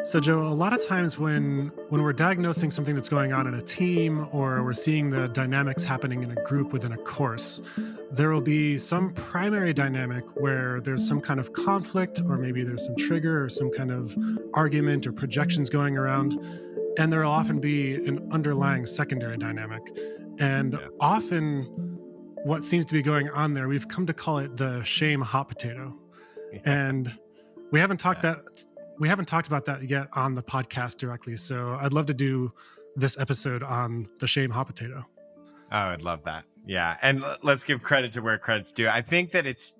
So, Joe, a lot of times when we're diagnosing something that's going on in a team or we're seeing the dynamics happening in a group within a course, there will be some primary dynamic where there's some kind of conflict, or maybe there's some trigger or some kind of argument or projections going around. And there will often be an underlying secondary dynamic. And Yeah. often, what seems to be going on there, we've come to call it the shame hot potato. Yeah. And we haven't talked Yeah. that we haven't talked about that yet on the podcast directly. So I'd love to do this episode on the shame hot potato. Oh, I would love that. Yeah. And let's give credit to where credit's due. I think that it's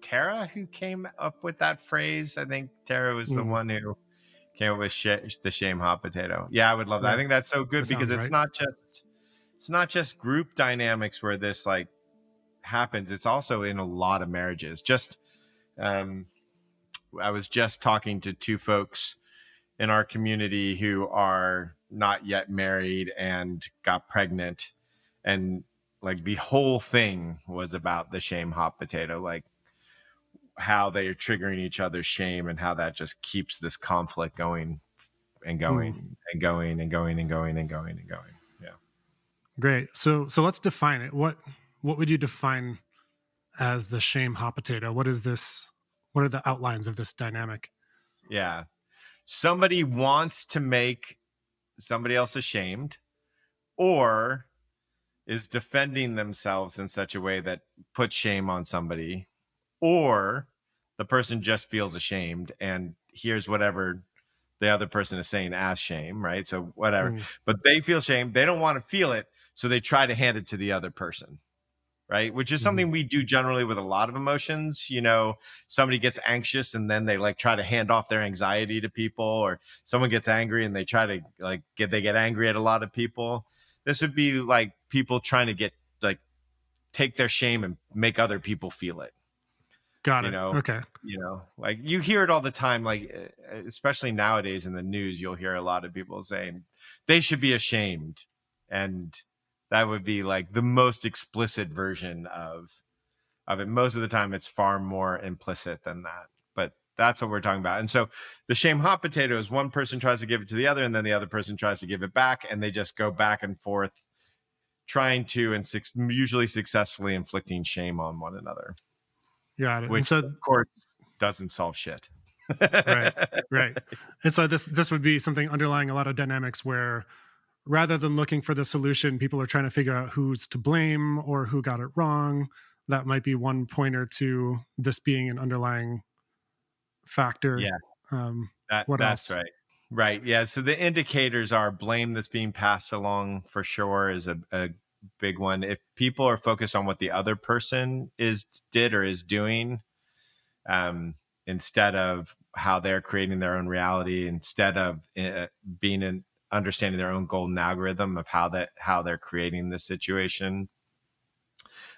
Tara who came up with that phrase. I think Tara was the Mm, one who came up with the shame hot potato. Yeah, I would love that. I that think that's so that good because sounds right. it's not just group dynamics where this like happens. It's also in a lot of marriages. Just um I was just talking to two folks in our community who are not yet married and got pregnant, and like the whole thing was about the shame hot potato, like how they are triggering each other's shame and how that just keeps this conflict going and Mm, going and going and going and going and going and going. Yeah. great. So let's define it. What would you define as the shame hot potato? What is this? What are the outlines of this dynamic? Yeah. Somebody wants to make somebody else ashamed, or is defending themselves in such a way that puts shame on somebody, or the person just feels ashamed and hears whatever the other person is saying as shame, right? So whatever, Mm, but they feel shame. They don't want to feel it. So they try to hand it to the other person, right? Which is mhm. something we do generally with a lot of emotions. You know, somebody gets anxious and then they like try to hand off their anxiety to people, or someone gets angry and they try to they get angry at a lot of people. This would be like people trying to get like take their shame and make other people feel it, Got you it. know. Okay. Like you hear it all the time, like especially nowadays in the news, you'll hear a lot of people saying they should be ashamed, and that would be like the most explicit version of it. Most of the time it's far more implicit than that, but that's what we're talking about. And so the shame hot potato is one person tries to give it to the other and then the other person tries to give it back, and they just go back and forth trying to and usually successfully inflicting shame on one another, Got it. And which so of course doesn't solve shit. right, right. And so this would be something underlying a lot of dynamics where rather than looking for the solution, people are trying to figure out who's to blame or who got it wrong. That might be one pointer to this being an underlying factor. Yeah, Um, that what that's else? right. Right. Yeah. So the indicators are blame that's being passed along for sure is a big one. If people are focused on what the other person did or is doing, um, instead of how they're creating their own reality, instead of being in understanding their own golden algorithm of how they're creating the situation.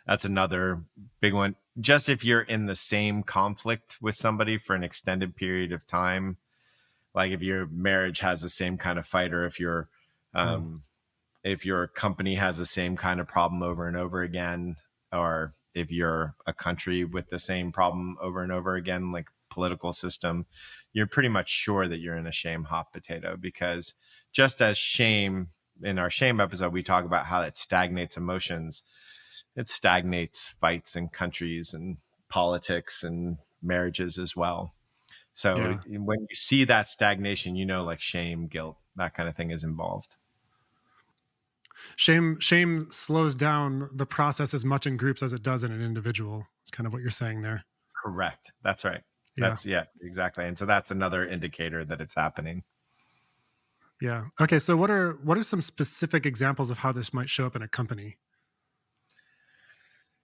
That's another big one. Just if you're in the same conflict with somebody for an extended period of time, like if your marriage has the same kind of fight, or Mm, if your company has the same kind of problem over and over again, or if you're a country with the same problem over and over again, like political system, you're pretty much sure that you're in a shame hot potato. Because just as shame, in our shame episode, we talk about how it stagnates emotions, it stagnates fights in countries and politics and marriages as well. So yeah. when you see that stagnation, like shame, guilt, that kind of thing is involved. Shame slows down the process as much in groups as it does in an individual. It's kind of what you're saying there. Correct. That's right. Yeah. Yeah, exactly. And so that's another indicator that it's happening. Yeah. Okay. So what are some specific examples of how this might show up in a company,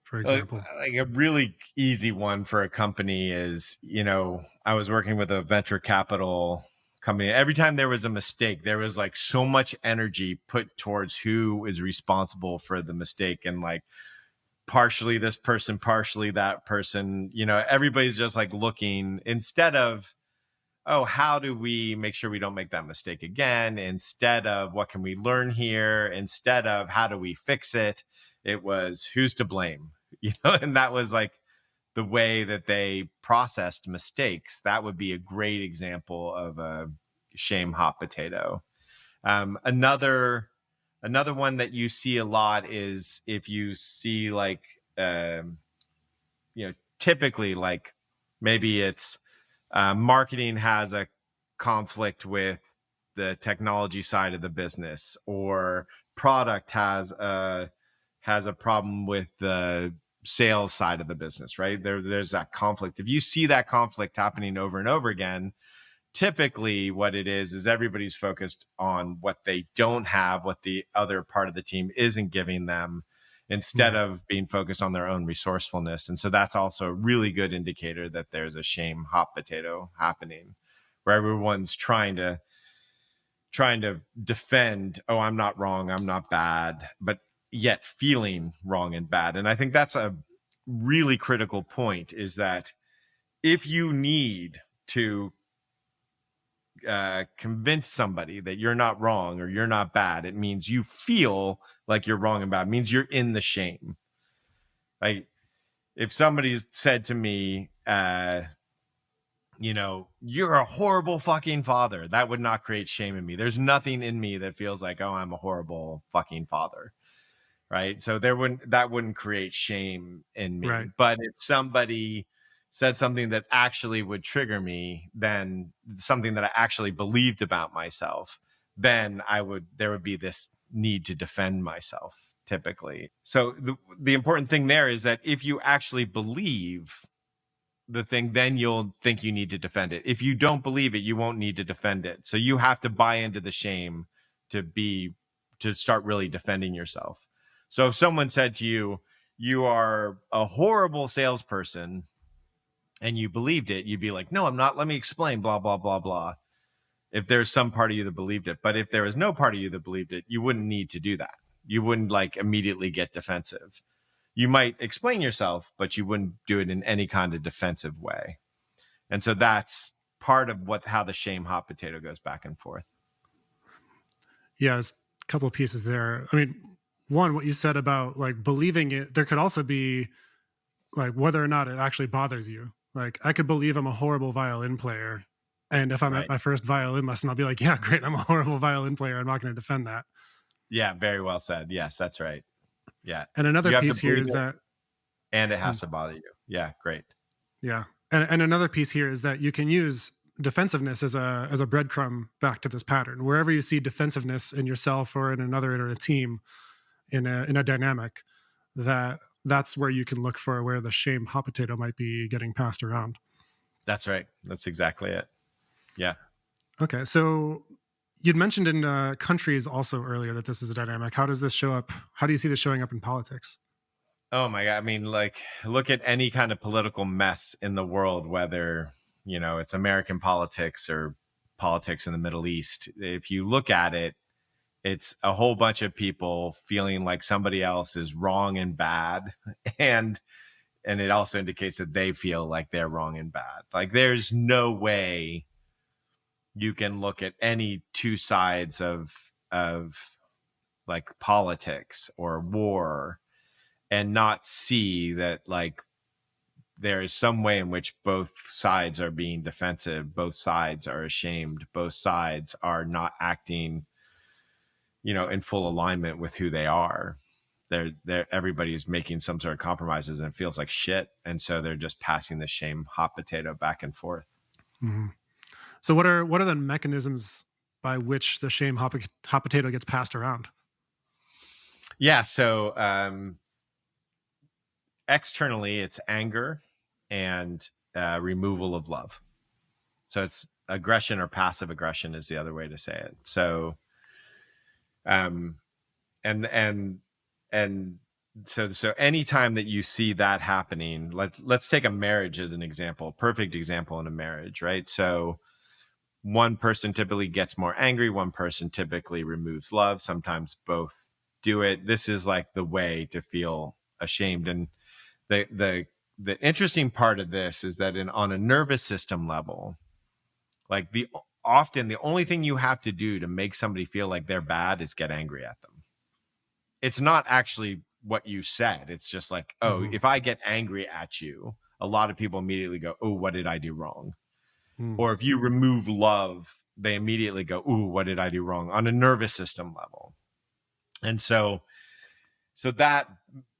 for example? Like a really easy one for a company is, I was working with a venture capital company. Every time there was a mistake, there was like so much energy put towards who is responsible for the mistake, and like partially this person, partially that person. Everybody's just like looking, instead of, oh, how do we make sure we don't make that mistake again? Instead of what can we learn here? Instead of how do we fix it? It was who's to blame, and that was like the way that they processed mistakes. That would be a great example of shame hot potato. Another one that you see a lot is if you see like typically like maybe it's marketing has a conflict with the technology side of the business, or product has a problem with the sales side of the business, right? There's that conflict. If you see that conflict happening over and over again, typically what it is everybody's focused on what they don't have, what the other part of the team isn't giving them, instead Mhm. of being focused on their own resourcefulness. And so that's also a really good indicator that there's a shame hot potato happening, where everyone's trying to defend, oh, I'm not wrong, I'm not bad, but yet feeling wrong and bad. And I think that's a really critical point, is that if you need to convince somebody that you're not wrong or you're not bad, it means you feel like you're wrong and bad. It means you're in the shame. Like if somebody said to me, you're a horrible fucking father, that would not create shame in me. There's nothing in me that feels like, oh, I'm a horrible fucking father. Right. So that wouldn't create shame in Right. me. But if somebody said something that actually would trigger me, then something that I actually believed about myself, then there would be this need to defend myself typically. So the important thing there is that if you actually believe the thing, then you'll think you need to defend it. If you don't believe it, you won't need to defend it. So you have to buy into the shame to start really defending yourself. So if someone said to you, you are a horrible salesperson, and you believed it, you'd be like, no, I'm not. Let me explain, blah, blah, blah, blah. If there's some part of you that believed it. But if there was no part of you that believed it, you wouldn't need to do that. You wouldn't like immediately get defensive. You might explain yourself, but you wouldn't do it in any kind of defensive way. And so that's part of how the shame hot potato goes back and forth. Yeah, there's a couple of pieces there. I mean, one, what you said about like believing it, there could also be like whether or not it actually bothers you. Like I could believe I'm a horrible violin player. And if I'm at Right. my first violin lesson, I'll be like, yeah, great, I'm a horrible violin player. I'm not going to defend that. Yeah, very well said. Yes, that's right. Yeah. And another You have to piece here believe is it, that, and it hmm, has to bother you. Yeah, great. yeah. And another piece here is that you can use defensiveness as a breadcrumb back to this pattern. Wherever you see defensiveness in yourself or in another or in a team, in a dynamic, that's where you can look for where the shame hot potato might be getting passed around. That's right. That's exactly it. Yeah. Okay, so you'd mentioned in countries also earlier that this is a dynamic. How does this show up? How do you see this showing up in politics? Oh my God. I mean, like, look at any kind of political mess in the world, whether, it's American politics or politics in the Middle East. If you look at it, it's a whole bunch of people feeling like somebody else is wrong and bad. And it also indicates that they feel like they're wrong and bad. Like there's no way you can look at any two sides of like politics or war and not see that like there is some way in which both sides are being defensive, both sides are ashamed, both sides are not acting, in full alignment with who they are. They're everybody's making some sort of compromises and it feels like shit. And so they're just passing the shame hot potato back and forth. Mhm. So what are the mechanisms by which the shame hot potato gets passed around? Yeah. So externally, it's anger and removal of love. So it's aggression, or passive aggression is the other way to say it. So, um, and and so anytime that you see that happening, let's take a marriage as an example, perfect example in a marriage, right? So one person typically gets more angry, one person typically removes love, sometimes both do it. This is like the way to feel ashamed. And the interesting part of this is that on a nervous system level, like often the only thing you have to do to make somebody feel like they're bad is get angry at them. It's not actually what you said. It's just like, oh, Mhm. if I get angry at you, a lot of people immediately go, oh, what did I do wrong? Mm. Or if you remove love they immediately go, ooh, what did I do wrong, on a nervous system level. And so that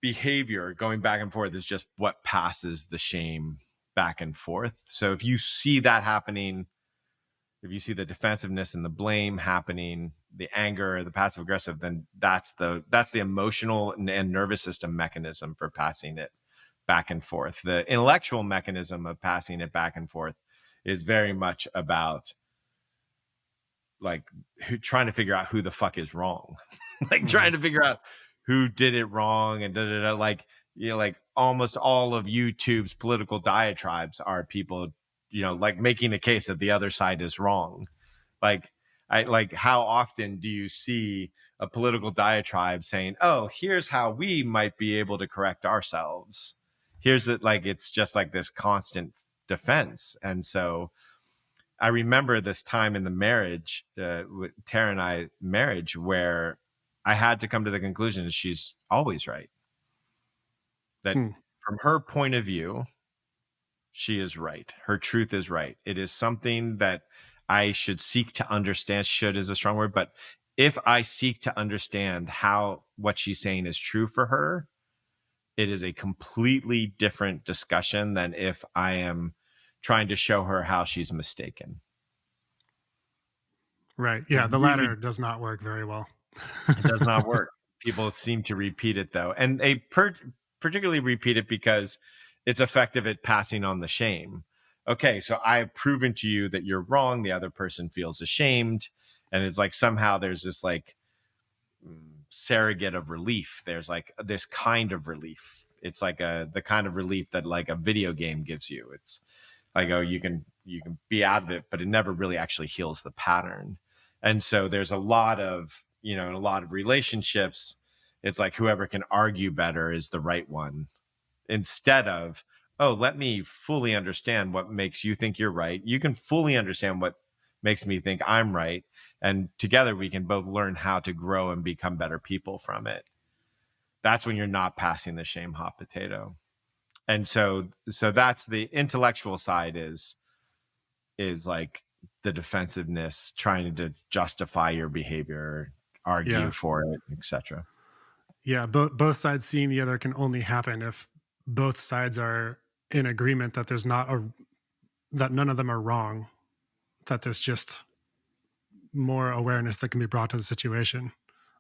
behavior going back and forth is just what passes the shame back and forth. So if you see that happening, if you see the defensiveness and the blame happening, the anger, the passive aggressive, then that's the emotional and nervous system mechanism for passing it back and forth. The intellectual mechanism of passing it back and forth is very much about like trying to figure out who the fuck is wrong, like Hmm. trying to figure out who did it wrong, and da, da, da, like, you know, like almost all of YouTube's political diatribes are people, you know, like making a case that the other side is wrong. Like, how often do you see a political diatribe saying, oh, here's how we might be able to correct ourselves? Here's it. Like, it's just like this constant defense. And so I remember this time in the marriage, with Tara and I marriage, where I had to come to the conclusion that she's always right. That Hmm. from her point of view, she is right. Her truth is right. It is something that I should seek to understand. Should is a strong word, but if I seek to understand how what she's saying is true for her, it is a completely different discussion than if I am trying to show her how she's mistaken. Right. It's a Yeah. The latter really does not work very well. It does not work. People seem to repeat it though, and they particularly repeat it because it's effective at passing on the shame. Okay, so I've proven to you that you're wrong. The other person feels ashamed, and it's like somehow there's this like surrogate of relief. There's like this kind of relief. It's like the kind of relief that like a video game gives you. It's like, oh, you can be out of it, but it never really actually heals the pattern. And so there's a lot of, you know, in a lot of relationships, it's like whoever can argue better is the right one, instead of, oh, let me fully understand what makes you think you're right. You can fully understand what makes me think I'm right. And together we can both learn how to grow and become better people from it. That's when you're not passing the shame hot potato. And so that's the intellectual side, is like the defensiveness, trying to justify your behavior, argue Yeah. for it, etc. Yeah. Both sides seeing the other can only happen if both sides are in agreement that there's not a that none of them are wrong. That there's just more awareness that can be brought to the situation,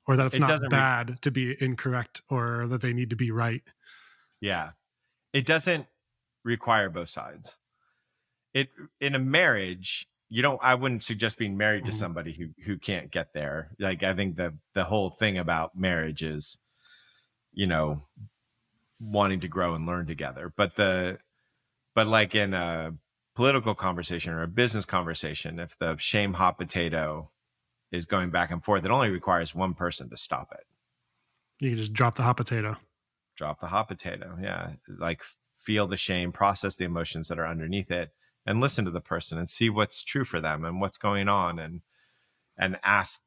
or that it's It not doesn't bad to be incorrect or that they need to be right. yeah, it doesn't require both sides. It In a marriage, you don't I wouldn't suggest being married to Mhm. somebody who can't get there. Like, I think the whole thing about marriage is, you know, wanting to grow and learn together. But like in a political conversation or a business conversation, if the shame hot potato is going back and forth, it only requires one person to stop it. You can just drop the hot potato. Drop the hot potato. Yeah. Like, feel the shame, process the emotions that are underneath it, and listen to the person and see what's true for them and what's going on, and ask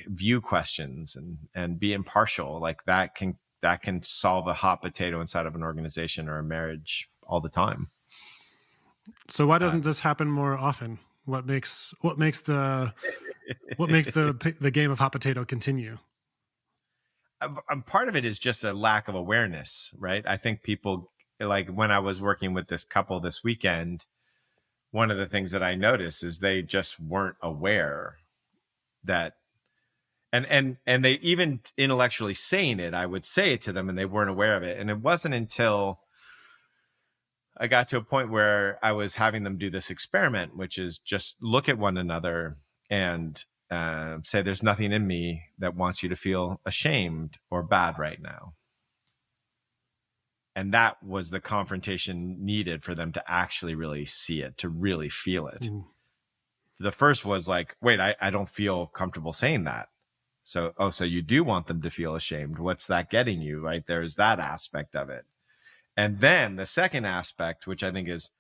view questions, and be impartial. Like, that can solve a hot potato inside of an organization or a marriage all the time. So why Uh, doesn't this happen more often? What makes the game of hot potato continue? part of it is just a lack of awareness, right? I think people, like when I was working with this couple this weekend, one of the things that I noticed is they just weren't aware that, and they even intellectually saying it, I would say it to them and they weren't aware of it. And it wasn't until I got to a point where I was having them do this experiment, which is just look at one another and say, there's nothing in me that wants you to feel ashamed or bad right now. And that was the confrontation needed for them to actually really see it, to really feel it. Mm. The first was like, wait, I don't feel comfortable saying that. So, oh, so you do want them to feel ashamed. What's that getting you? Right? There's that aspect of it. And then the second aspect, which I think is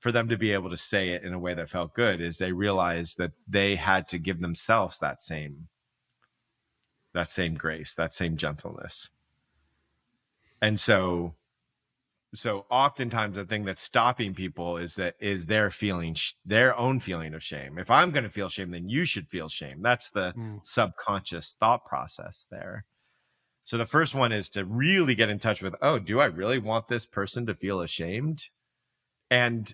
for them to be able to say it in a way that felt good, is they realized that they had to give themselves that same grace, that same gentleness. And so So oftentimes the thing that's stopping people is their feeling, their own feeling of shame. If I'm going to feel shame, then you should feel shame. That's the Mm, subconscious thought process there. So the first one is to really get in touch with, oh, do I really want this person to feel ashamed? And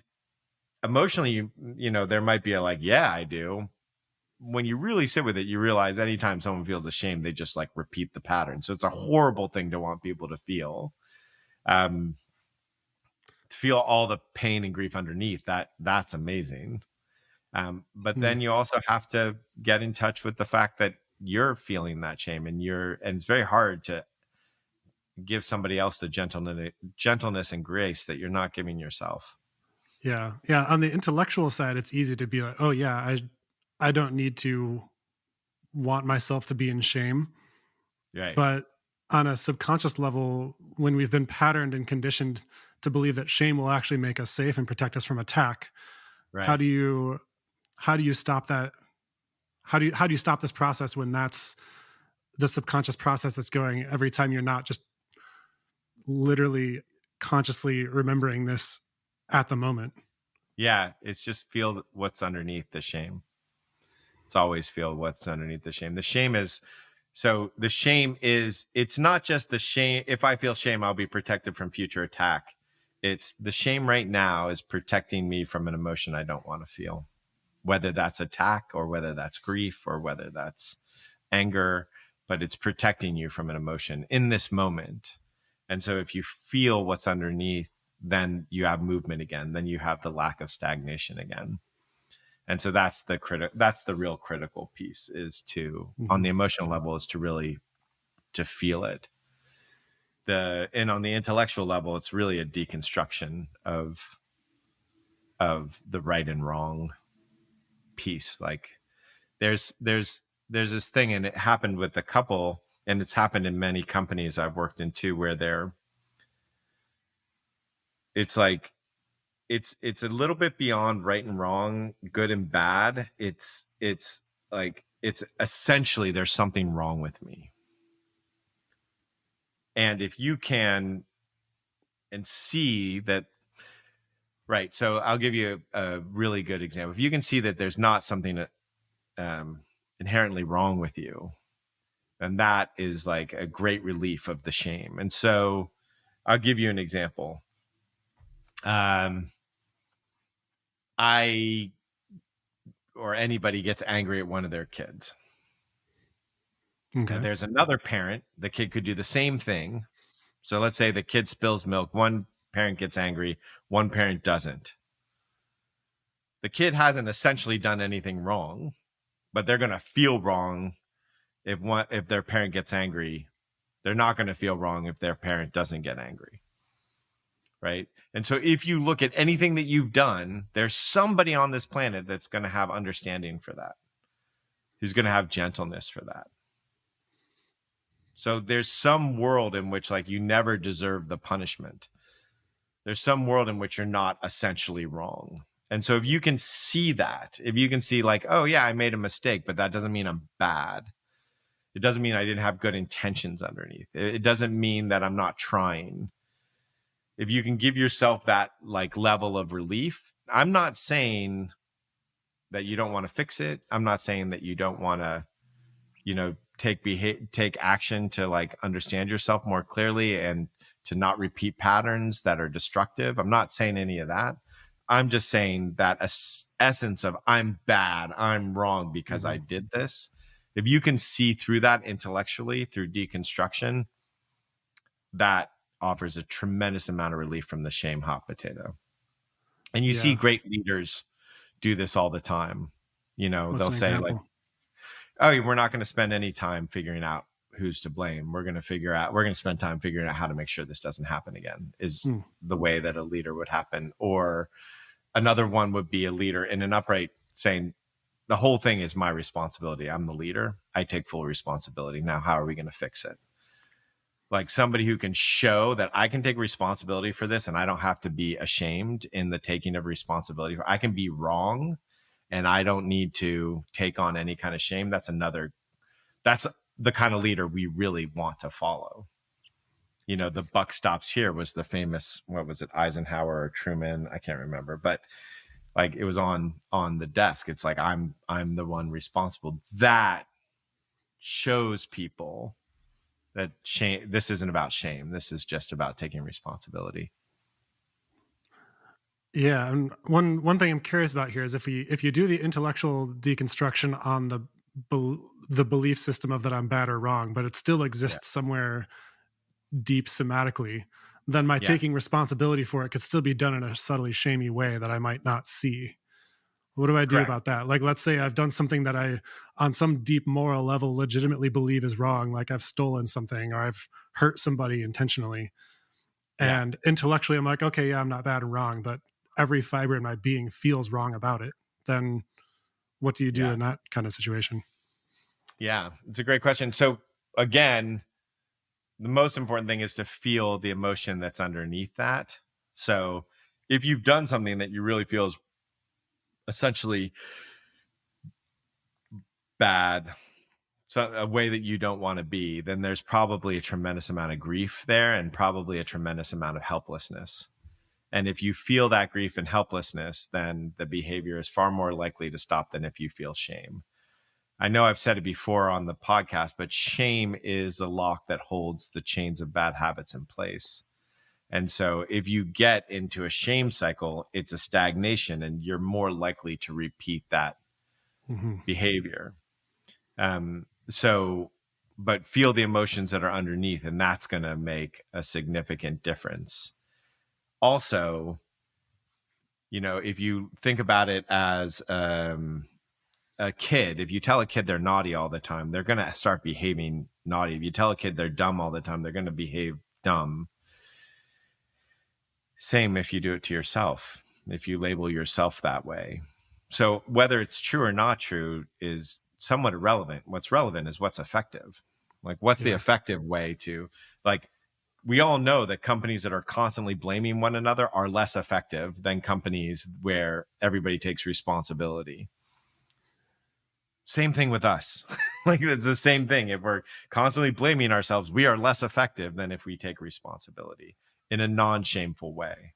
emotionally, there might be a like, yeah, I do. When you really sit with it, you realize anytime someone feels ashamed, they just like repeat the pattern. So it's a horrible thing to want people to feel. Um, to feel all the pain and grief underneath that's amazing. But mm. then you also have to get in touch with the fact that you're feeling that shame, and it's very hard to give somebody else the gentleness and grace that you're not giving yourself. Yeah. Yeah. On the intellectual side, it's easy to be like, oh yeah, I don't need to want myself to be in shame. Right. But on a subconscious level, when we've been patterned and conditioned to believe that shame will actually make us safe and protect us from attack, how Right. do you how do you stop that? How do you stop this process when that's the subconscious process that's going every time you're not just literally consciously remembering this at the moment? Yeah, it's just feel what's underneath the shame. It's always feel what's underneath the shame. The shame is, it's not just the shame. If I feel shame, I'll be protected from future attack. It's the shame right now is protecting me from an emotion I don't want to feel, whether that's attack or whether that's grief or whether that's anger, but it's protecting you from an emotion in this moment. And so if you feel what's underneath, then you have movement again, then you have the lack of stagnation again. And so that's the real critical piece, is to, on Mhm. the emotional level, is to really to feel it. And on the intellectual level, it's really a deconstruction of the right and wrong piece. Like there's this thing, and it happened with a couple, and it's happened in many companies I've worked in too, where it's like it's a little bit beyond right and wrong, good and bad. It's like it's essentially there's something wrong with me. And if you can and see that, right. So I'll give you a really good example. If you can see that there's not something um, inherently wrong with you, and that is like a great relief of the shame. And so I'll give you an example. Um, I or anybody gets angry at one of their kids. Now, Okay. there's another parent, the kid could do the same thing. So let's say the kid spills milk, one parent gets angry, one parent doesn't. The kid hasn't essentially done anything wrong, but they're going to feel wrong if their parent gets angry. They're not going to feel wrong if their parent doesn't get angry. Right. And so if you look at anything that you've done, there's somebody on this planet that's going to have understanding for that, who's going to have gentleness for that. So there's some world in which like you never deserve the punishment. There's some world in which you're not essentially wrong. And so if you can see that, if you can see like, oh yeah, I made a mistake, but that doesn't mean I'm bad. It doesn't mean I didn't have good intentions underneath. It doesn't mean that I'm not trying. If you can give yourself that like level of relief, I'm not saying that you don't want to fix it. I'm not saying that you don't want to, take action to like understand yourself more clearly and to not repeat patterns that are destructive. I'm not saying any of that. I'm just saying that essence of I'm bad, I'm wrong because I Mhm. did this. If you can see through that intellectually through deconstruction, that offers a tremendous amount of relief from the shame hot potato. And you see Yeah. great leaders do this all the time. What's They'll an say like, example? oh, we're not going to spend any time figuring out who's to blame. We're going to spend time figuring out how to make sure this doesn't happen again, is Mm, the way that a leader would happen. Or another one would be a leader in an upright saying, the whole thing is my responsibility. I'm the leader. I take full responsibility. Now, how are we going to fix it? Like somebody who can show that I can take responsibility for this and I don't have to be ashamed in the taking of responsibility. I can be wrong and I don't need to take on any kind of shame. That's the kind of leader we really want to follow. the buck stops here was the famous, what was it, Eisenhower or Truman? I can't remember, but like it was on the desk. It's like I'm the one responsible. That shows people that shame, this isn't about shame. This is just about taking responsibility. Yeah, and one thing I'm curious about here is if you do the intellectual deconstruction on the belief system of that I'm bad or wrong, but it still Yeah. exists somewhere deep somatically, then my Yeah. taking responsibility for it could still be done in a subtly shamey way that I might not see. What do I do Correct. about that? Like, let's say I've done something that I, on some deep moral level, legitimately believe is wrong, like I've stolen something or I've hurt somebody intentionally. Yeah. And intellectually, I'm like, okay, yeah, I'm not bad and wrong, but every fiber in my being feels wrong about it. Then what do you do Yeah. in that kind of situation? Yeah. It's a great question. So again, the most important thing is to feel the emotion that's underneath that. So if you've done something that you really feel is essentially bad, so a way that you don't want to be, then there's probably a tremendous amount of grief there and probably a tremendous amount of helplessness. And if you feel that grief and helplessness, then the behavior is far more likely to stop than if you feel shame. I know I've said it before on the podcast, but shame is the lock that holds the chains of bad habits in place. And so if you get into a shame cycle, it's a stagnation and you're more likely to repeat that Hmm. behavior. So, but feel the emotions that are underneath, and that's going to make a significant difference. Also, if you think about it as a kid, if you tell a kid they're naughty all the time, they're going to start behaving naughty. If you tell a kid they're dumb all the time, they're going to behave dumb. Same if you do it to yourself, if you label yourself that way. So whether it's true or not true is somewhat irrelevant. What's relevant is what's effective. Like, what's the Yeah. effective way to, like, we all know that companies that are constantly blaming one another are less effective than companies where everybody takes responsibility. Same thing with us. Like, it's the same thing. If we're constantly blaming ourselves, we are less effective than if we take responsibility in a non-shameful way,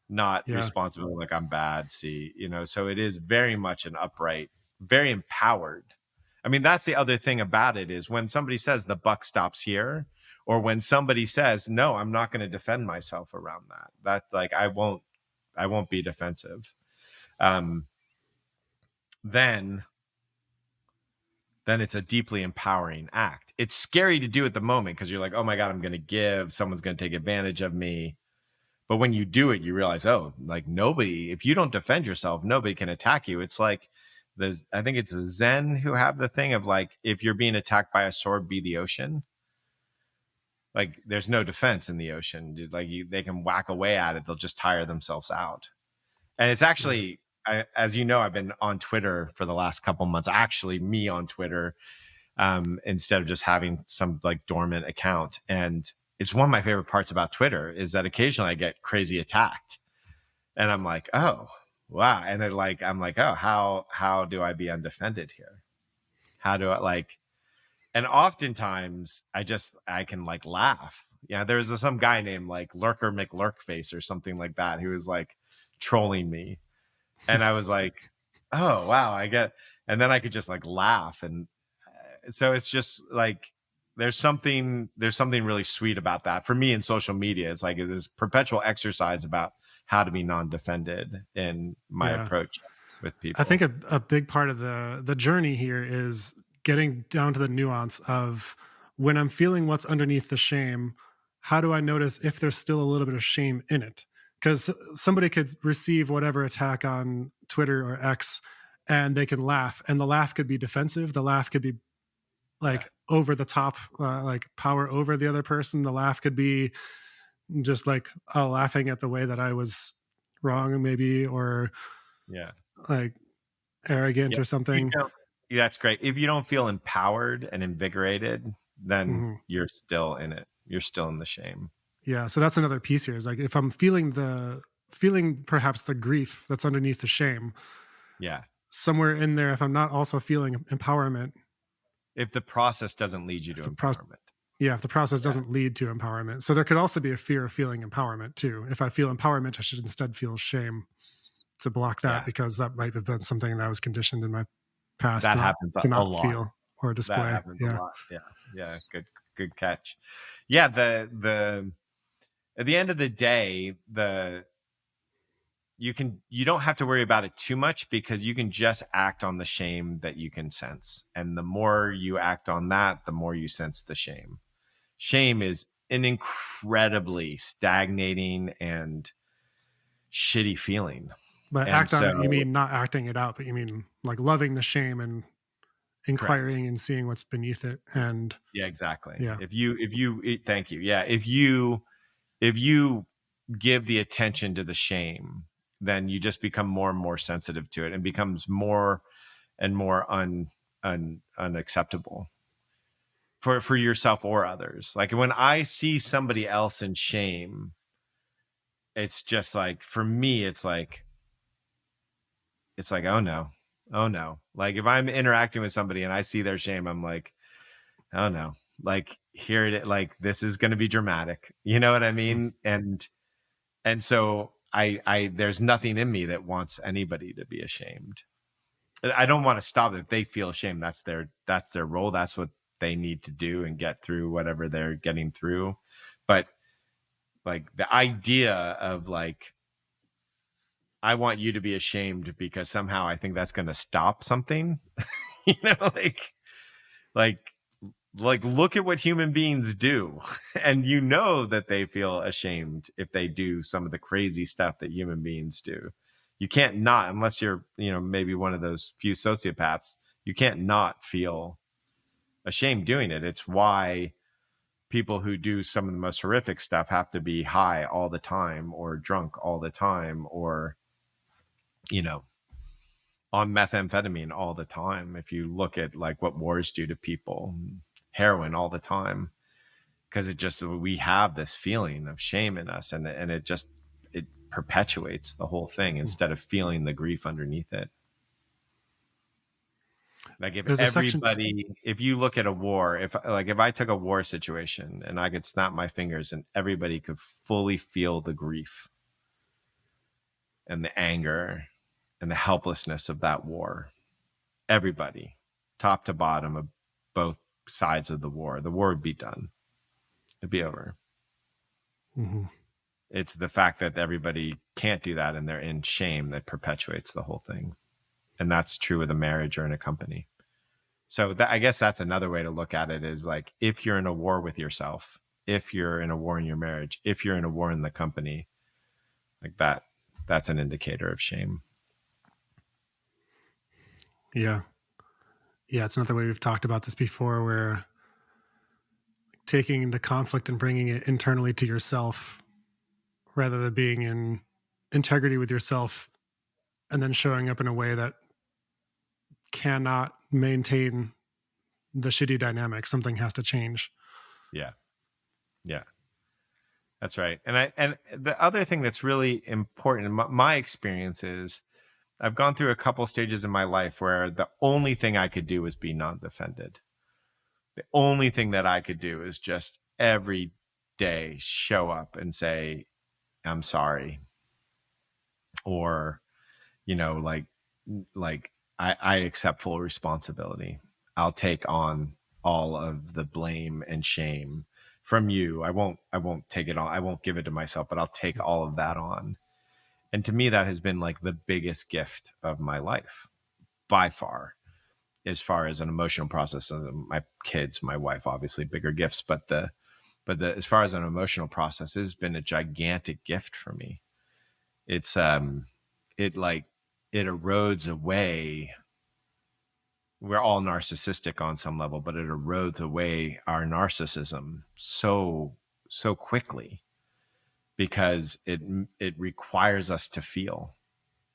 not Yeah. responsible like I'm bad, see, so it is very much an upright, very empowered. I mean, that's the other thing about it is when somebody says the buck stops here, or when somebody says, no, I'm not going to defend myself around that like I won't be defensive. um then then it's a deeply empowering act. It's scary to do at the moment because you're like, oh my God, I'm going to give, someone's going to take advantage of me. But when you do it, you realize, oh, like nobody, if you don't defend yourself, nobody can attack you. It's like I think it's a Zen who have the thing of like, if you're being attacked by a sword, be the ocean. Like there's no defense in the ocean. Dude. Like they can whack away at it. They'll just tire themselves out. And it's Right. actually, as you know, I've been on Twitter for the last couple months, actually me on Twitter, instead of just having some like dormant account. And it's one of my favorite parts about Twitter is that occasionally I get crazy attacked, and I'm like, oh wow, and I'm like, oh, how do I be undefended here? How do I like? And oftentimes I can like laugh. Yeah, there's some guy named like Lurker McLurkface or something like that who was like trolling me, and I was like, oh wow, I get, and then I could just like laugh. And so it's just like there's something really sweet about that for me in social media. It's like this perpetual exercise about how to be non-defended in my Yeah. approach with I think people. a big part of the journey here is getting down to the nuance of when I'm feeling what's underneath the shame, how do I notice if there's still a little bit of shame in it? Because somebody could receive whatever attack on Twitter or X and they can laugh, and the laugh could be defensive. The laugh could be Yeah. like over the top, like power over the other person. The laugh could be just like, laughing at the way that I was wrong, maybe, or Yeah. like arrogant Yeah. or You something. don't, yeah, that's great. If you don't feel empowered and invigorated, then Mhm. you're still in it. You're still in the shame. Yeah, so that's another piece here is like if I'm feeling perhaps the grief that's underneath the shame, Yeah. somewhere in there, if I'm not also feeling empowerment, If the process doesn't lead you if to the process, empowerment. Yeah, if the process Yeah. doesn't lead to empowerment. So there could also be a fear of feeling empowerment too. If I feel empowerment, I should instead feel shame to block that, Yeah. because that might have been something that I was conditioned in my past That happens to a not lot. feel or That display. happens a Yeah. lot. Yeah. Yeah. Good catch. Yeah. At the end of the day, you don't have to worry about it too much because you can just act on the shame that you can sense. And the more you act on that, the more you sense the shame. Shame is an incredibly stagnating and shitty feeling. But And act on it, you so, mean not acting it out, but you mean like loving the shame and correct. inquiring and seeing what's beneath it. And Yeah, exactly. yeah. Thank you. Yeah. If you give the attention to the shame, then you just become more and more sensitive to it and becomes more and more unacceptable for yourself or others. Like when I see somebody else in shame, it's just like for me, it's like, oh no, oh no. Like if I'm interacting with somebody and I see their shame, I'm like, oh no, like here it is, like this is going to be dramatic. You know what I Mm. mean? And so I there's nothing in me that wants anybody to be ashamed. I don't want to stop it. If they feel ashamed, that's their role. That's what they need to do and get through whatever they're getting through. But like the idea of like I want you to be ashamed because somehow I think that's going to stop something, you know, like look at what human beings do and you know that they feel ashamed if they do some of the crazy stuff that human beings do. You can't not, unless you're, you know, maybe one of those few sociopaths, you can't not feel ashamed doing it. It's why people who do some of the most horrific stuff have to be high all the time or drunk all the time or, you know, on methamphetamine all the time. If you look at like what wars do to people, heroin all the time, because it just we have this feeling of shame in us and it just it perpetuates the whole thing instead of feeling the grief underneath it. Like There's a section. if you look at a war, if I took a war situation and I could snap my fingers and everybody could fully feel the grief and the anger and the helplessness of that war, everybody, top to bottom of both sides of the war would be done. It'd be over. Mhm. It's the fact that everybody can't do that and they're in shame that perpetuates the whole thing. And that's true with a marriage or in a company. So I guess that's another way to look at it is like if you're in a war with yourself, if you're in a war in your marriage, if you're in a war in the company, like that's an indicator of shame. Yeah. Yeah. It's another way we've talked about this before, where taking the conflict and bringing it internally to yourself rather than being in integrity with yourself and then showing up in a way that cannot maintain the shitty dynamic. Something has to change. Yeah. Yeah. That's right. And the other thing that's really important in my experience is I've gone through a couple stages in my life where the only thing I could do was be non-defended. The only thing that I could do is just every day show up and say, I'm sorry. Or, you know, like I accept full responsibility. I'll take on all of the blame and shame from you. I won't take it on. I won't give it to myself, but I'll take all of that on. And to me, that has been like the biggest gift of my life by far as an emotional process. My kids, my wife, obviously bigger gifts, but the as far as an emotional process, it has been a gigantic gift for me. It's it like it erodes away. We're all narcissistic on some level, but it erodes away our narcissism so quickly because it requires us to feel.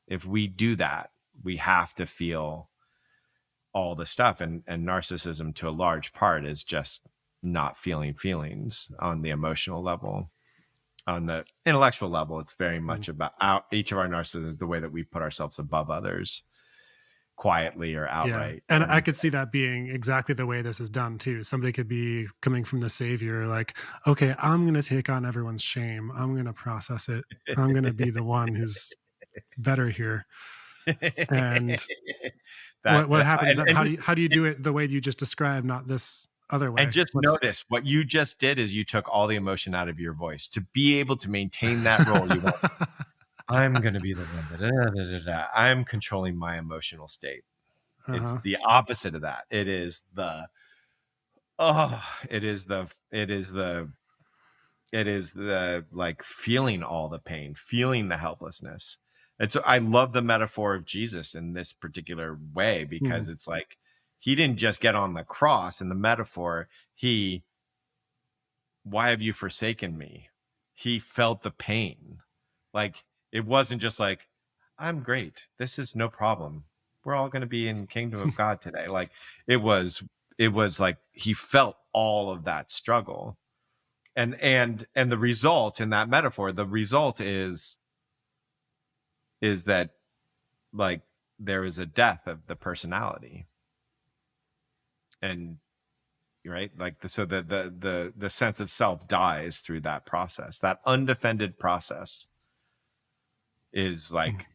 If we do that, we have to feel all the stuff and narcissism to a large part is just not feeling feelings on the emotional level. On the intellectual level, it's very Mm. much about each of our narcissisms, the way that we put ourselves above others. quietly or Yeah, outright. and I And could see that being exactly the way this is done too. Somebody could be coming from the savior, like, "Okay, I'm gonna take on everyone's shame. I'm gonna process it. I'm gonna be the one who's better here." And that what happens then? and How do you do it the way you just described, not this other and way? just What's notice what you just did is you took all the emotion out of your voice to be able to maintain that role. You went, I'm going to be the one. Da, da, da, da, da. I'm controlling my emotional state. It's Uh-huh. the opposite of that. It is the oh, it is the like feeling all the pain, feeling the helplessness. And so I love the metaphor of Jesus in this particular way Mm, because it's like he didn't just get on the cross in the metaphor. He, why have you forsaken me? He felt the pain. Like it wasn't just like, I'm great. This is no problem. We're all going to be in kingdom of God today. Like it was, it was like he felt all of that struggle. And the result in that metaphor, the result is that like there is a death of the personality. And right, like so the sense of self dies through that process. That undefended process is mm, like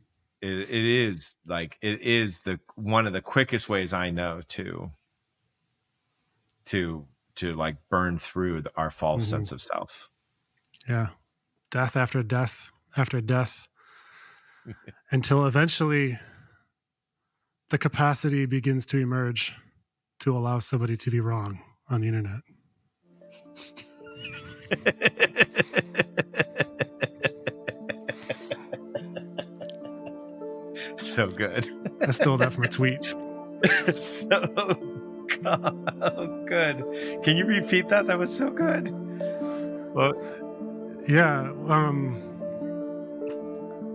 it is like it is the one of the quickest ways I know to to like burn through our false mhm. sense of self. Yeah. Death after death after death until eventually the capacity begins to emerge to allow somebody to be wrong on the internet. So good. I stole that from a tweet. So good. Can you repeat that? That was so good. Well, Yeah,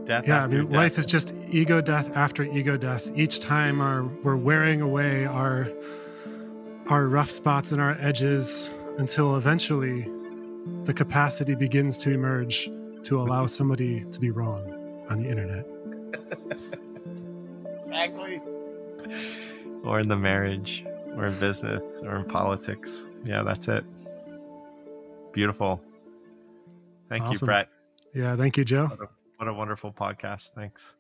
death yeah, I after mean, death. life is just ego death after ego death. Each time we're wearing away our rough spots and our edges until eventually the capacity begins to emerge to allow somebody to be wrong on the internet. Exactly. Or in the marriage, or in business, or in politics. Yeah, that's it. Beautiful. Thank you, Awesome. Brett. Yeah, thank you, Joe. What a wonderful podcast. Thanks.